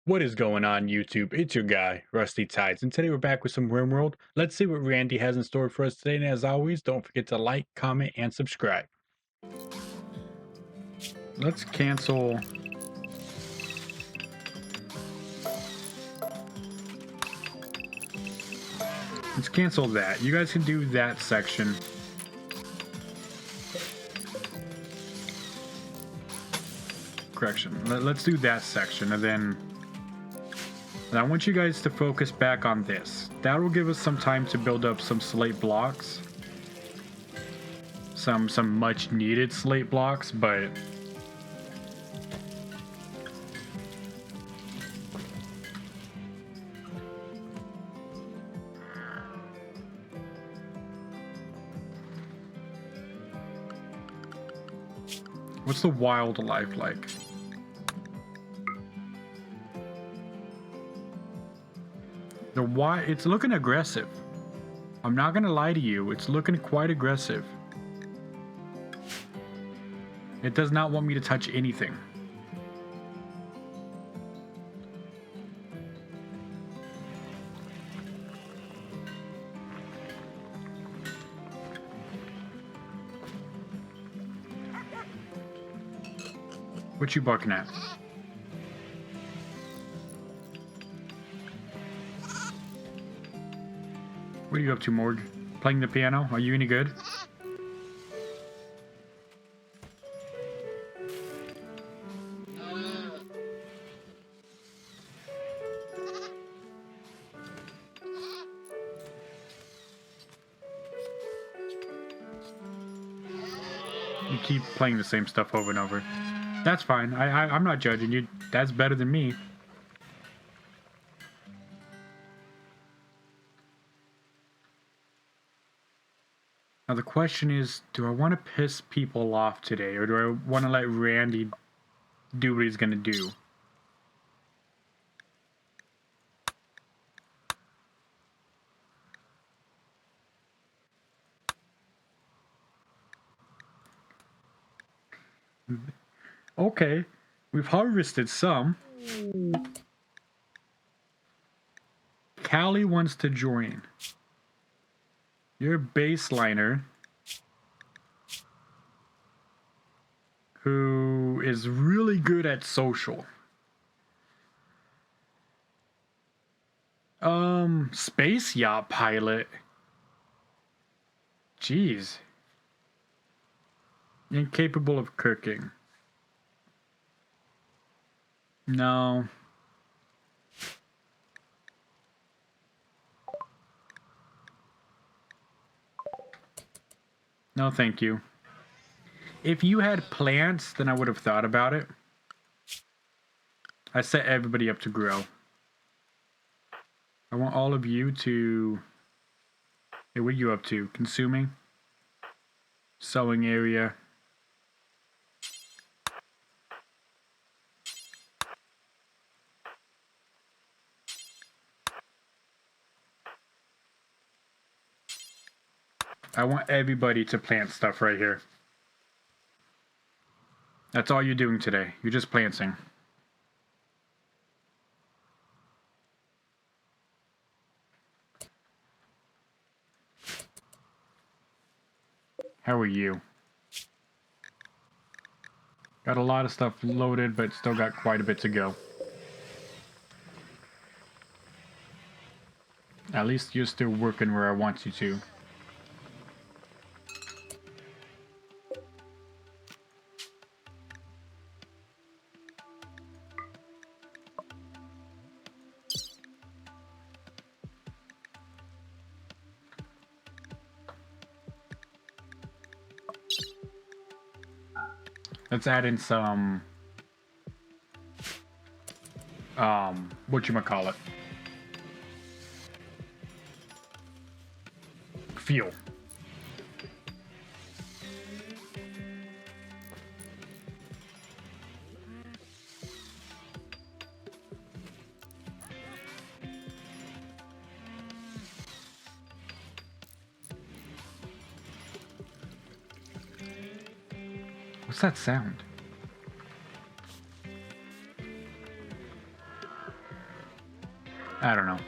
What is going on, YouTube? It's your guy, Rusty Tides, and today we're back with some Rimworld. Let's see what Randy has in store for us today, and as always, don't forget to like, comment, and subscribe. Let's cancel. Let's cancel that. You guys can do that section. Correction. Let's do that section, and then I want you guys to focus back on this. That will give us some time to build up some slate blocks. Some much needed slate blocks, but what's the wildlife like? It's looking aggressive. I'm not gonna lie to you, it's looking quite aggressive. It does not want me to touch anything. What you barking at? What are you up to, Morg? Playing the piano? Are you any good? You keep playing the same stuff over and over. That's fine. I'm not judging you. That's better than me. Now the question is, do I want to piss people off today, or do I want to let Randy do what he's gonna do? Okay, we've harvested some. Callie wants to join. You're a baseliner who is really good at social. Space yacht pilot. Jeez. Incapable of cooking. No. No, thank you. If you had plants, then I would have thought about it. I set everybody up to grow. I want all of you to... Hey, what are you up to? Consuming? Sowing area. I want everybody to plant stuff right here. That's all you're doing today. You're just planting. How are you? Got a lot of stuff loaded, but still got quite a bit to go. At least you're still working where I want you to. Let's add in some, whatchamacallit? Fuel. What's that sound? I don't know.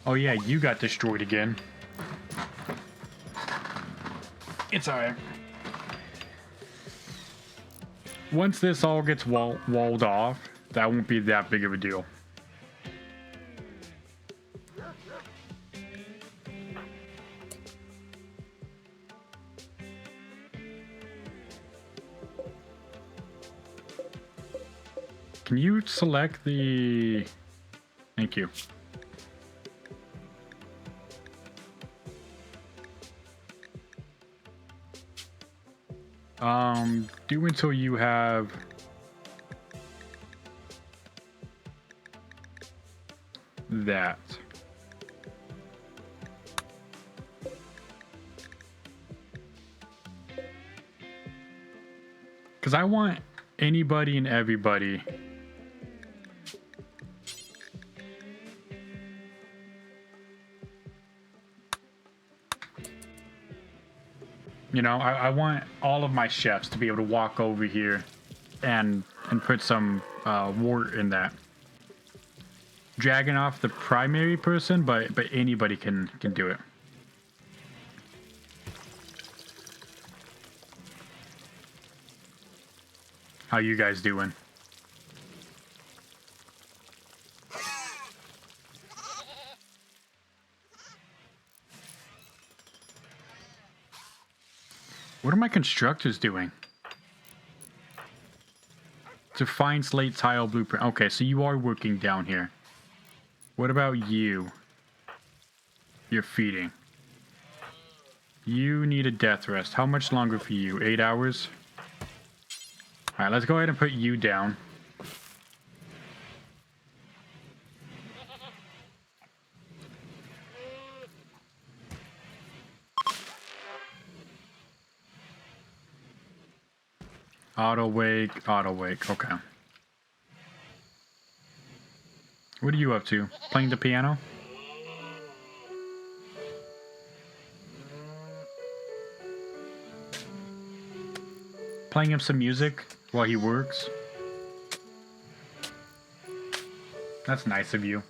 Oh yeah, you got destroyed again. It's alright. Once this all gets walled off, that won't be that big of a deal. Can you select the... Thank you. Do until you have... that. Because I want anybody and everybody... You know, I want all of my chefs to be able to walk over here and put some wort in that. Dragging off the primary person, but anybody can do it. How you guys doing? What are my constructors doing? To find slate tile blueprint. Okay, so you are working down here. What about you? You're feeding. You need a death rest. How much longer for you? 8 hours? Alright, let's go ahead and put you down. Auto wake, okay. What are you up to? Playing the piano? Playing him some music while he works? That's nice of you.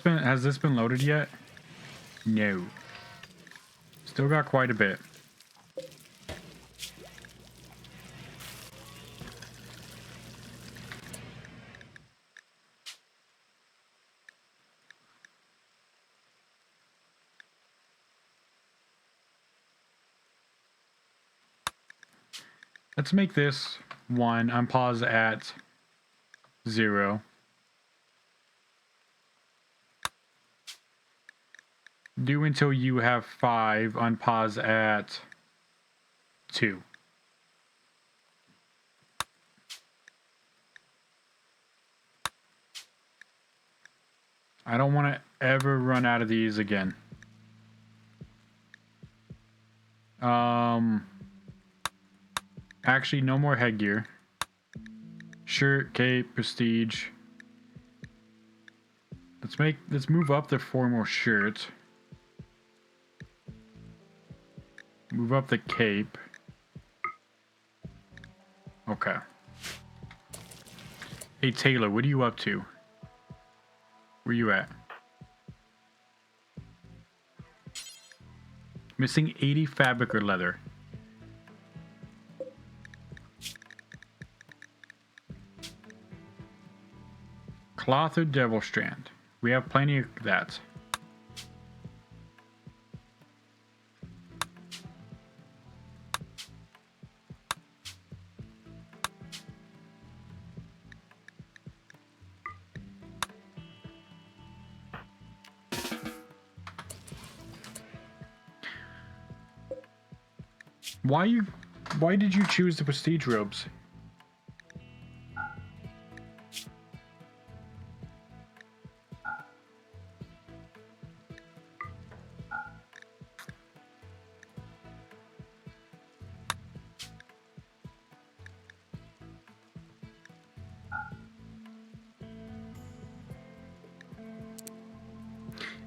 Has this been loaded yet? No. Still got quite a bit. Let's make this 1. Unpause at 0. Do until you have 5. Unpause at 2. I don't want to ever run out of these again. Actually, no more headgear. Shirt, cape, prestige. Let's move up the formal shirt. Move up the cape. Okay. Hey Taylor, what are you up to? Where you at? Missing 80 fabric or leather. Cloth or devil strand. We have plenty of that. Why did you choose the prestige robes?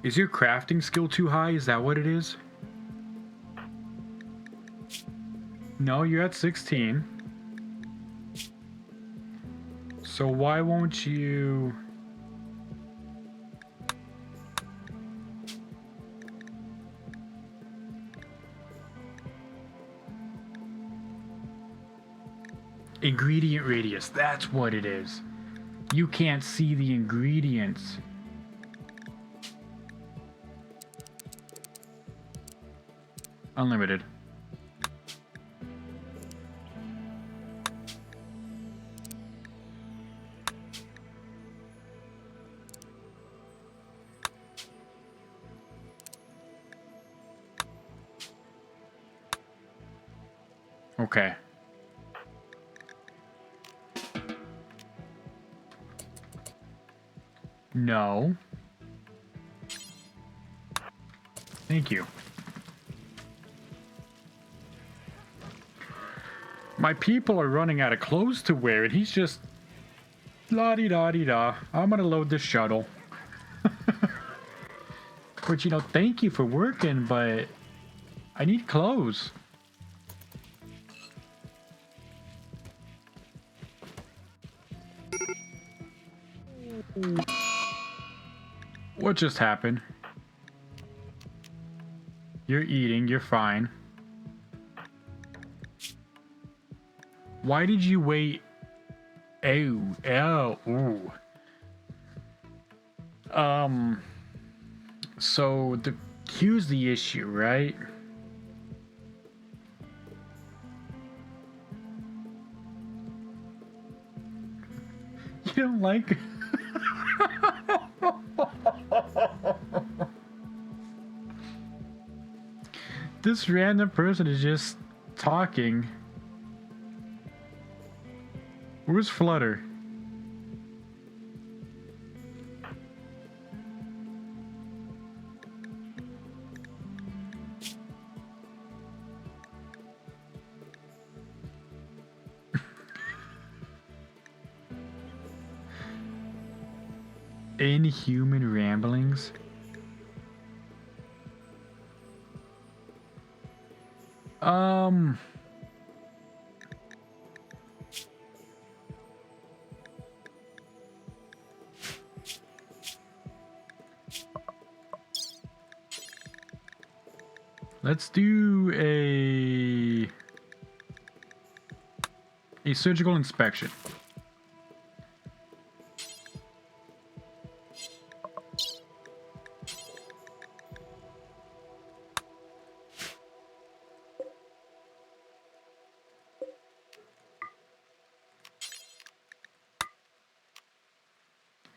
Is your crafting skill too high? Is that what it is? No, you're at 16. So why won't you... Ingredient radius, that's what it is. You can't see the ingredients. Unlimited. Okay. No. Thank you. My people are running out of clothes to wear, and he's just... La-di-da-di-da. I'm gonna load this shuttle. Which, you know, thank you for working, but... I need clothes. What just happened? You're eating, you're fine. Why did you wait? Ew, ew, ooh. So here's the issue, right? You don't like... This random person is just talking. Where's Flutter? Inhuman ramblings? Let's do a surgical inspection.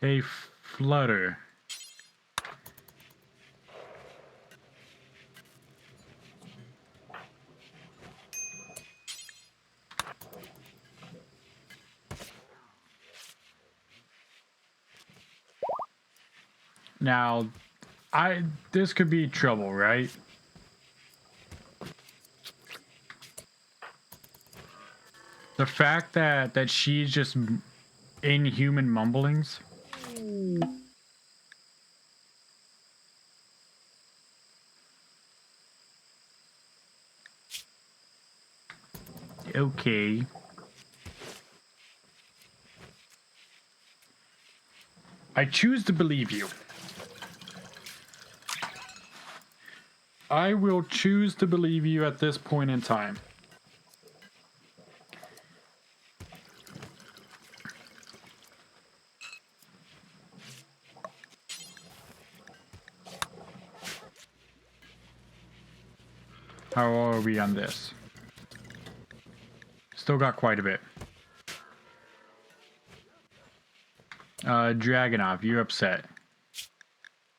A Flutter. Now, this could be trouble, right? The fact that she's just inhuman mumblings. Okay. I choose to believe you. I will choose to believe you at this point in time. How are we on this? Still got quite a bit. Dragonov, you're upset.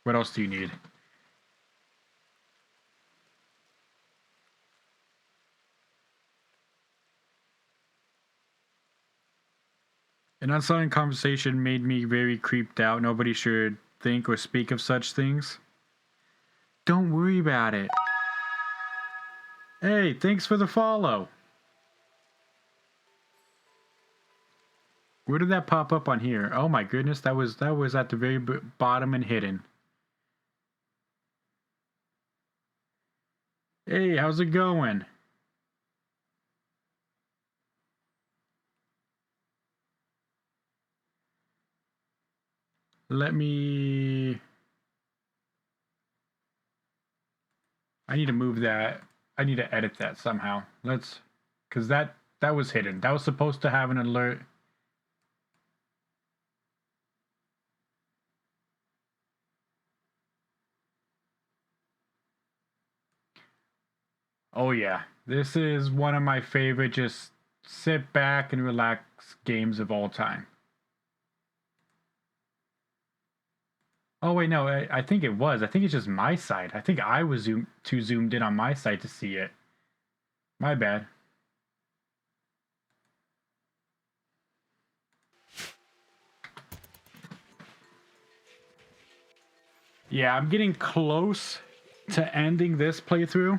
What else do you need? An unsettling conversation made me very creeped out. Nobody should think or speak of such things. Don't worry about it. Hey, thanks for the follow. Where did that pop up on here? Oh my goodness, that was at the very bottom and hidden. Hey, how's it going? Let me... I need to move that. I need to edit that somehow. Let's... Because that was hidden. That was supposed to have an alert. Oh yeah. This is one of my favorite just sit back and relax games of all time. Oh wait, no, I think it was. I think it's just my side. I think I was too zoomed in on my side to see it. My bad. Yeah, I'm getting close to ending this playthrough.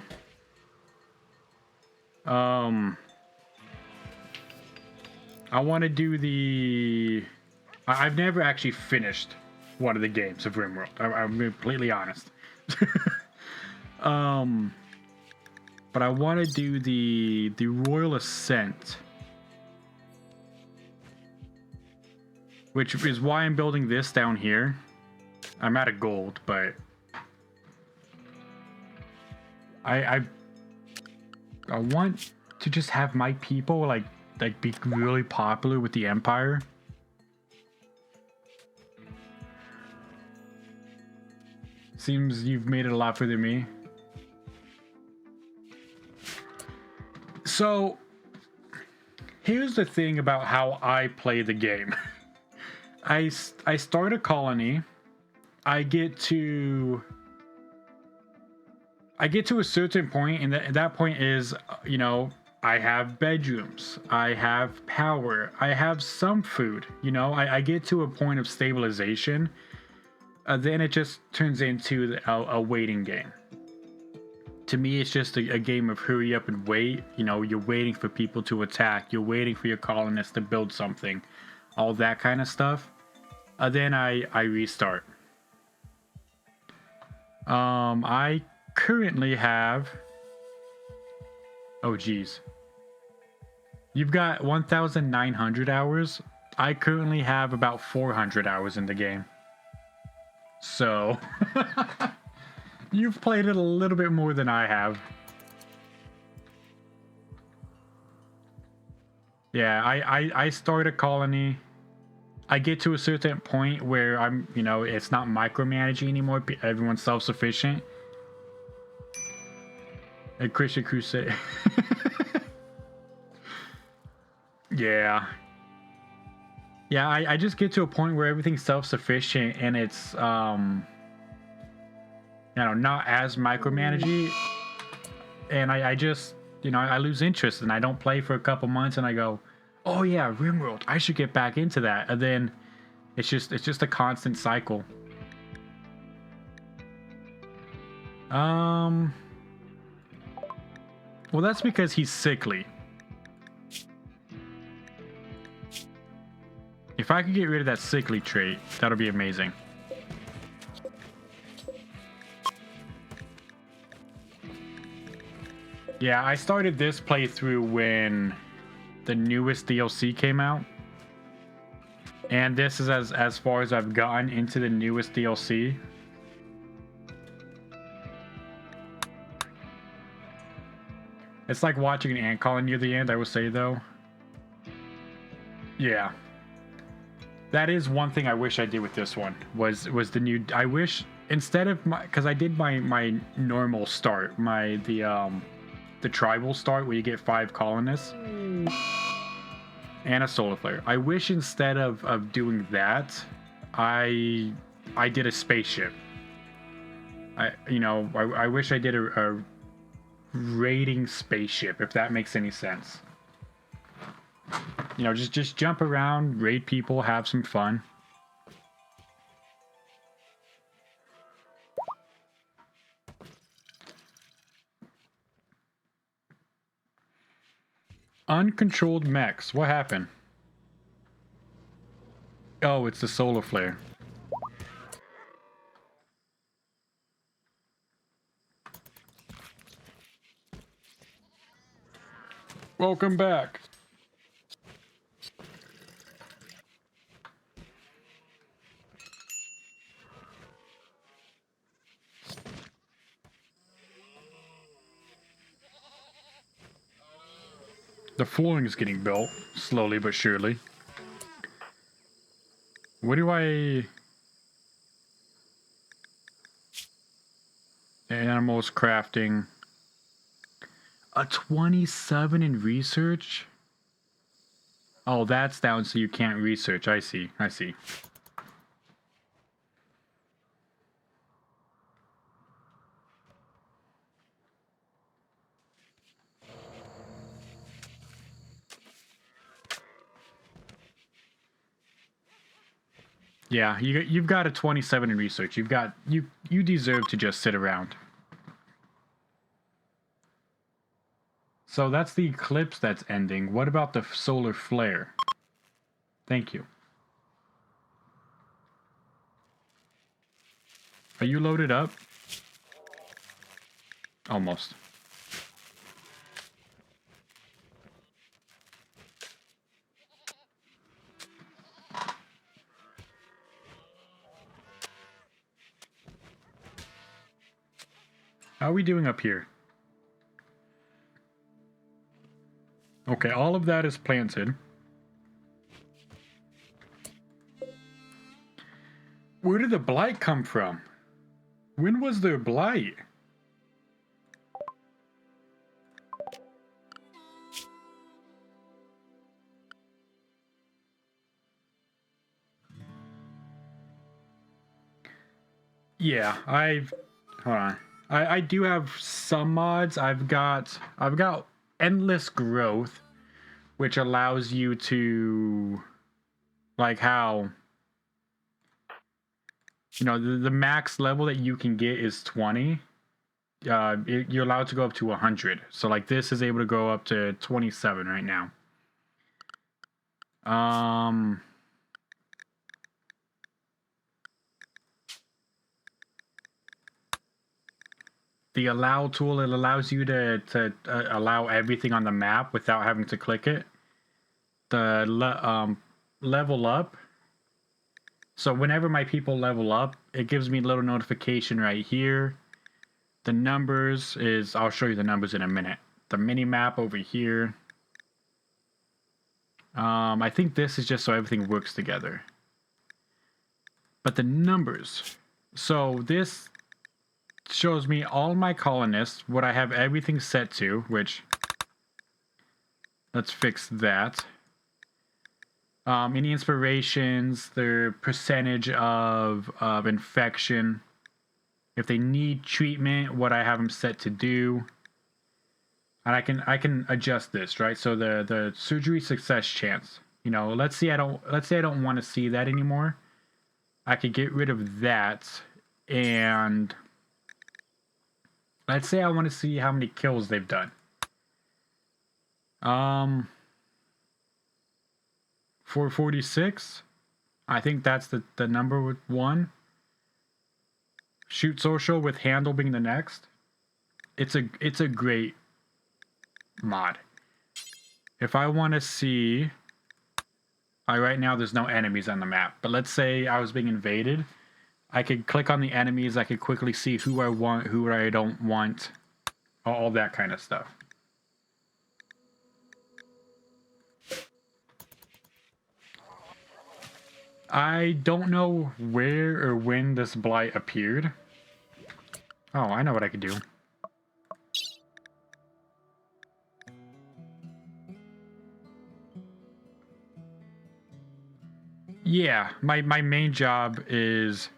I want to do the... I've never actually finished one of the games of Rimworld. I'm completely honest. But I want to do the Royal Ascent, which is why I'm building this down here. I'm out of gold, but I want to just have my people like be really popular with the Empire. Seems you've made it a lot further than me. So, here's the thing about how I play the game. I start a colony. I get to a certain point, and that point is, you know, I have bedrooms, I have power, I have some food. You know, I get to a point of stabilization. Then it just turns into a waiting game. To me, it's just a game of hurry up and wait. You know, you're waiting for people to attack. You're waiting for your colonists to build something. All that kind of stuff. Then I restart. I currently have... Oh, geez. You've got 1,900 hours. I currently have about 400 hours in the game. So... You've played it a little bit more than I have. Yeah, I start a colony. I get to a certain point where I'm, you know, it's not micromanaging anymore. Everyone's self-sufficient. A Christian Crusade. Yeah. Yeah, I just get to a point where everything's self-sufficient and it's, you know, not as micromanaging. And I just, you know, I lose interest and I don't play for a couple months and I go, oh yeah, Rimworld, I should get back into that. And then it's just a constant cycle. Well, that's because he's sickly. If I could get rid of that sickly trait, that'll be amazing. Yeah, I started this playthrough when the newest DLC came out. And this is as far as I've gotten into the newest DLC. It's like watching an ant colony near the end, I would say, though. Yeah. That is one thing I wish I did with this one, was the new... I wish, instead of my... Because I did my normal start, the tribal start, where you get 5 colonists. And a solar flare. I wish instead of doing that, I did a spaceship. I wish I did a raiding spaceship, if that makes any sense. You know, just jump around, raid people, have some fun. Uncontrolled mechs. What happened? Oh, it's the solar flare. Welcome back. The flooring is getting built, slowly but surely. What do I... Animals crafting. A 27 in research? Oh, that's down so you can't research. I see. I see. Yeah, you've got a 27 in research. You deserve to just sit around. So that's the eclipse that's ending. What about the solar flare? Thank you. Are you loaded up? Almost. How are we doing up here? Okay, all of that is planted. Where did the blight come from? When was there blight? Yeah, hold on. I do have some mods. I've got endless growth, which allows you to, like, how, you know, the max level that you can get is 20. You're allowed to go up to 100. So like this is able to go up to 27 right now. The allow tool, it allows you to allow everything on the map without having to click it. The level up. So whenever my people level up, it gives me a little notification right here. The numbers is, I'll show you the numbers in a minute. The mini map over here. I think this is just so everything works together. But the numbers. So this shows me all my colonists, what I have everything set to, which, let's fix that. Any inspirations, their percentage of infection, if they need treatment, what I have them set to do. And I can adjust this, right? So the surgery success chance. You know, let's say I don't want to see that anymore. I could get rid of that, and let's say I want to see how many kills they've done. 446. I think that's the number with one. Shoot social with handle being the next. It's a great mod. If I want to see, right now there's no enemies on the map, but let's say I was being invaded, I could click on the enemies, I could quickly see who I want, who I don't want, all that kind of stuff. I don't know where or when this blight appeared. Oh, I know what I could do. Yeah, my main job is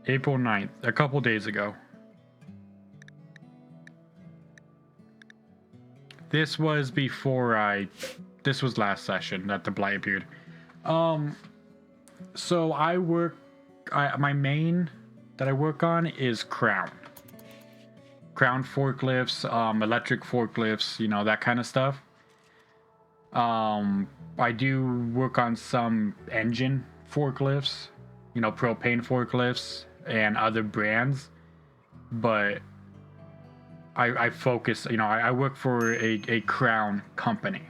April 9th, a couple days ago. This was this was last session that the blight appeared. So my main that I work on is crown forklifts, electric forklifts, you know, that kind of stuff. I do work on some engine forklifts, you know, propane forklifts and other brands, but I focus. I work for a crown company.